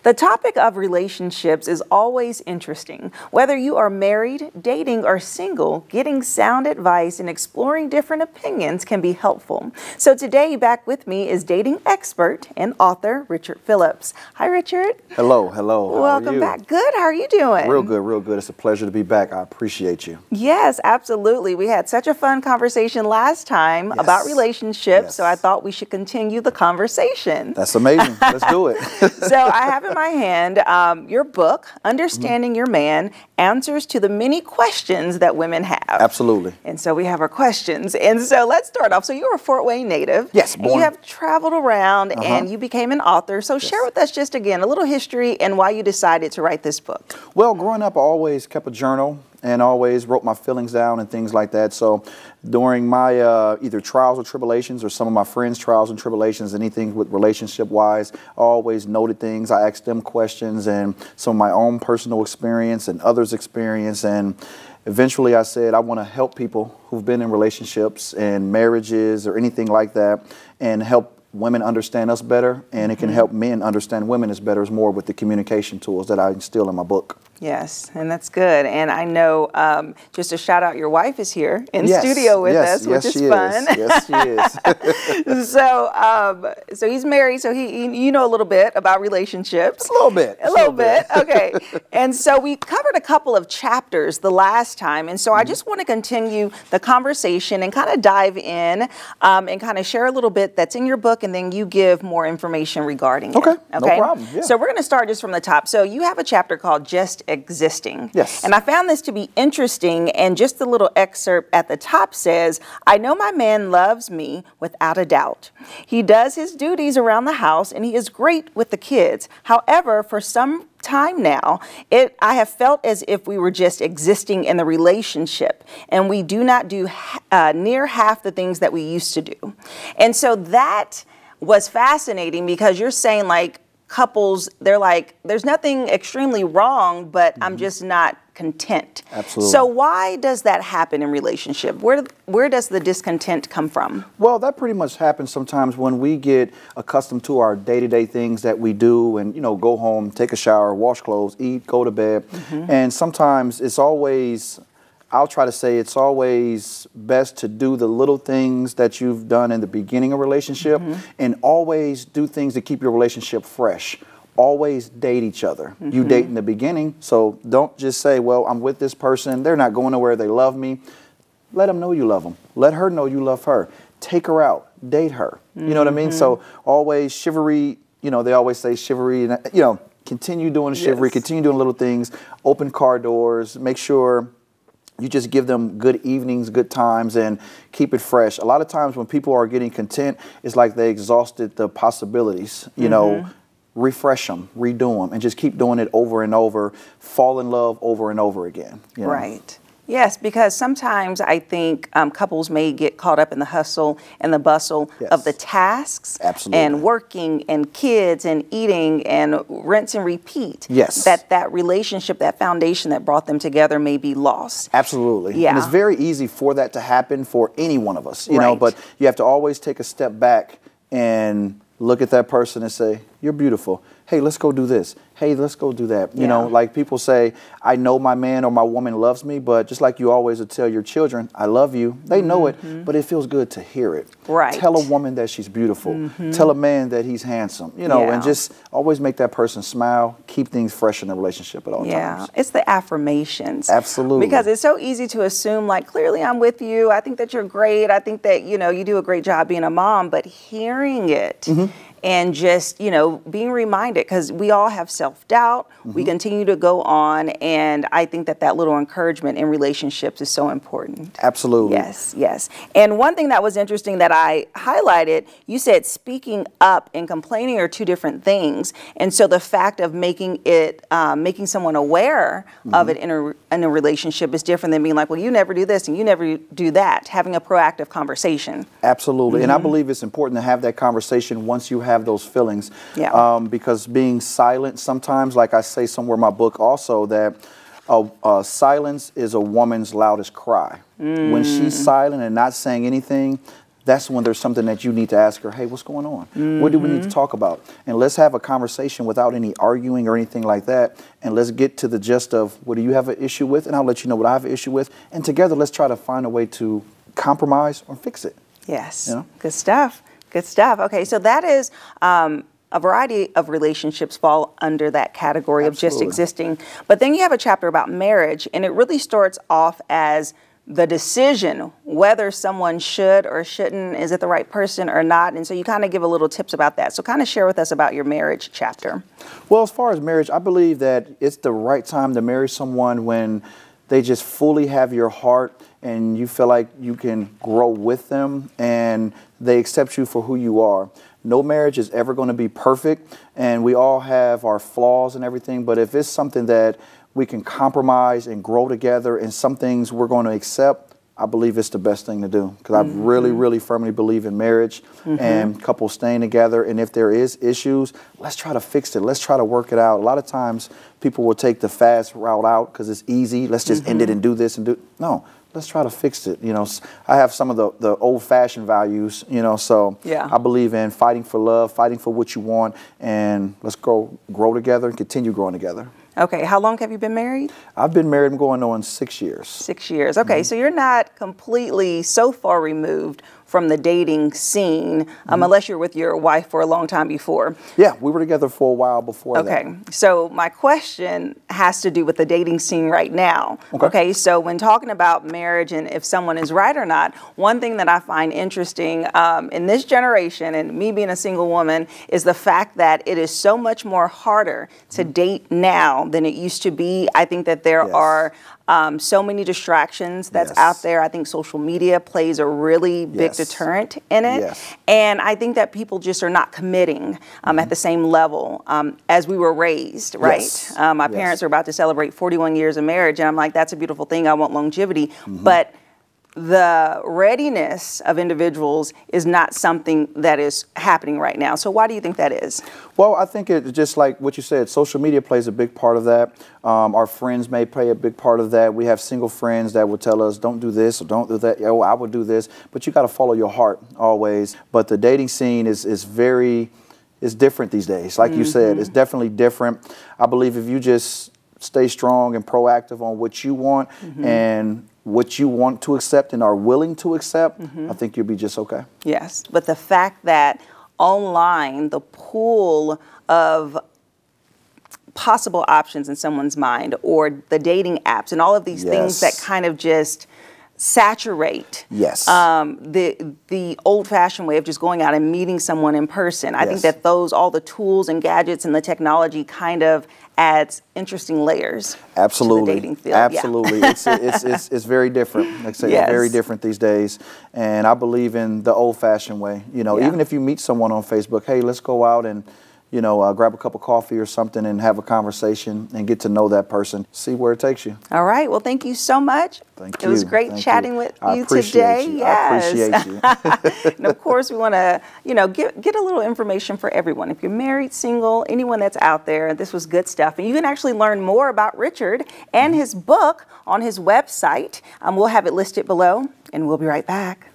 The topic of relationships is always interesting. Whether you are married, dating, or single, getting sound advice and exploring different opinions can be helpful. So today, back with me is dating expert and author Richard Phillips. Hi, Richard. Hello, hello. Welcome back. Good. How are you doing? Real good, real good. It's a pleasure to be back. I appreciate you. Yes, absolutely. We had such a fun conversation last time about relationships, so I thought we should continue the conversation. That's amazing. Let's do it. So I have in my hand your book, Understanding Your Man, Answers to the Many Questions That Women Have. Absolutely. And so we have our questions. And so let's start off. So you're a Fort Wayne native. Yes, born. And you have traveled around and you became an author. So share with us just again a little history and why you decided to write this book. Well, growing up, I always kept a journal and always wrote my feelings down and things like that. So during my either trials or tribulations or some of my friends' trials and tribulations, anything with relationship-wise, I always noted things. I asked them questions and some of my own personal experience and others' experience. And eventually I said, I want to help people who've been in relationships and marriages or anything like that and help women understand us better, and it can help men understand women as better as more with the communication tools that I instill in my book. Yes, and that's good. And I know, just to shout out, your wife is here in studio with us, which is fun. Yes, she is. So he's married, so you know a little bit about relationships. A little bit. A little bit, okay. And so we covered a couple of chapters the last time, and so I just want to continue the conversation and kind of dive in and kind of share a little bit that's in your book, and then you give more information regarding it. Okay, no problem. Yeah. So we're going to start just from the top. So you have a chapter called Just Existing. Yes. And I found this to be interesting, and just the little excerpt at the top says, I know my man loves me without a doubt. He does his duties around the house, and he is great with the kids. However, for some time now, I have felt as if we were just existing in the relationship, and we do not do near half the things that we used to do. And so that was fascinating, because you're saying, like, couples, they're like, there's nothing extremely wrong, but I'm just not content. Absolutely. So why does that happen in relationship? Where does the discontent come from? Well, that pretty much happens sometimes when we get accustomed to our day-to-day things that we do, and, you know, go home, take a shower, wash clothes, eat, go to bed. And sometimes it's always, I'll try to say, it's always best to do the little things that you've done in the beginning of a relationship, and always do things to keep your relationship fresh. Always date each other. You date in the beginning, so don't just say, well, I'm with this person, they're not going nowhere, they love me. Let them know you love them. Let her know you love her. Take her out, date her. You know what I mean? So always chivalry, you know, they always say chivalry, and, you know, continue doing chivalry, continue doing little things, open car doors, make sure you just give them good evenings, good times, and keep it fresh. A lot of times when people are getting content, it's like they exhausted the possibilities, you know. Refresh them, redo them, and just keep doing it over and over. Fall in love over and over again. You know? Right. Yes, because sometimes I think couples may get caught up in the hustle and the bustle of the tasks and working and kids and eating and rinse and repeat. Yes. That relationship, that foundation that brought them together may be lost. Absolutely. Yeah. And it's very easy for that to happen for any one of us, you know, but you have to always take a step back and look at that person and say, you're beautiful. Hey, let's go do this. Hey, let's go do that. You know, like people say, I know my man or my woman loves me, but just like you always would tell your children, I love you. They know it, but it feels good to hear it. Right. Tell a woman that she's beautiful. Tell a man that he's handsome. You know, and just always make that person smile. Keep things fresh in the relationship at all times. Yeah, it's the affirmations. Absolutely. Because it's so easy to assume, like, clearly I'm with you. I think that you're great. I think that, you know, you do a great job being a mom, but hearing it and just, you know, being reminded, because we all have self-doubt, we continue to go on, and I think that that little encouragement in relationships is so important. Absolutely. Yes, yes. And one thing that was interesting that I highlighted, you said speaking up and complaining are two different things, and so the fact of making it, making someone aware of it in a relationship is different than being like, well, you never do this and you never do that. Having a proactive conversation. Absolutely. And I believe it's important to have that conversation once you have those feelings. Because being silent sometimes, like I say somewhere in my book also, that silence is a woman's loudest cry. When she's silent and not saying anything, that's when there's something that you need to ask her, hey, what's going on? What do we need to talk about? And let's have a conversation without any arguing or anything like that. And let's get to the gist of what do you have an issue with? And I'll let you know what I have an issue with. And together, let's try to find a way to compromise or fix it. Yes. You know? Good stuff. Good stuff. Okay, so that is a variety of relationships fall under that category of just existing. But then you have a chapter about marriage, and it really starts off as the decision whether someone should or shouldn't, is it the right person or not? And so you kind of give a little tips about that. So kind of share with us about your marriage chapter. Well, as far as marriage, I believe that it's the right time to marry someone when they just fully have your heart and you feel like you can grow with them and they accept you for who you are. No marriage is ever going to be perfect, and we all have our flaws and everything, but if it's something that we can compromise and grow together and some things we're going to accept, I believe it's the best thing to do, because I really, really firmly believe in marriage and couples staying together. And if there is issues, let's try to fix it. Let's try to work it out. A lot of times people will take the fast route out because it's easy. Let's just end it and do this and do. No, let's try to fix it. You know, I have some of the old-fashioned values, you know, so I believe in fighting for love, fighting for what you want, and let's grow together and continue growing together. Okay, how long have you been married? I've been married, I'm going on 6 years. 6 years, okay, so you're not completely so far removed from the dating scene, unless you're with your wife for a long time before. Yeah, we were together for a while before that. Okay, so my question has to do with the dating scene right now. Okay, so when talking about marriage and if someone is right or not, one thing that I find interesting in this generation, and me being a single woman, is the fact that it is so much more harder to date now than it used to be. I think that there are so many distractions that's out there. I think social media plays a really big deterrent in it. And I think that people just are not committing at the same level as we were raised, right? My parents are about to celebrate 41 years of marriage, and I'm like, that's a beautiful thing. I want longevity. But the readiness of individuals is not something that is happening right now. So why do you think that is? Well, I think it's just like what you said, social media plays a big part of that. Our friends may play a big part of that. We have single friends that will tell us, don't do this or don't do that. Oh, I would do this. But you got to follow your heart always. But the dating scene is different these days. Like you said, it's definitely different. I believe if you just stay strong and proactive on what you want and what you want to accept and are willing to accept, I think you'll be just okay. Yes, but the fact that online, the pool of possible options in someone's mind, or the dating apps and all of these things that kind of just saturate the old-fashioned way of just going out and meeting someone in person. I think that all the tools and gadgets and the technology kind of adds interesting layers to the dating field. Absolutely. It's very different. Like I say, it's very different these days. And I believe in the old-fashioned way. You know, even if you meet someone on Facebook, hey, let's go out and, you know, grab a cup of coffee or something and have a conversation and get to know that person. See where it takes you. All right. Well, thank you so much. Thank you. It was great chatting with you today. I appreciate you. And of course, we want to, you know, get a little information for everyone. If you're married, single, anyone that's out there, this was good stuff. And you can actually learn more about Richard and his book on his website. We'll have it listed below, and we'll be right back.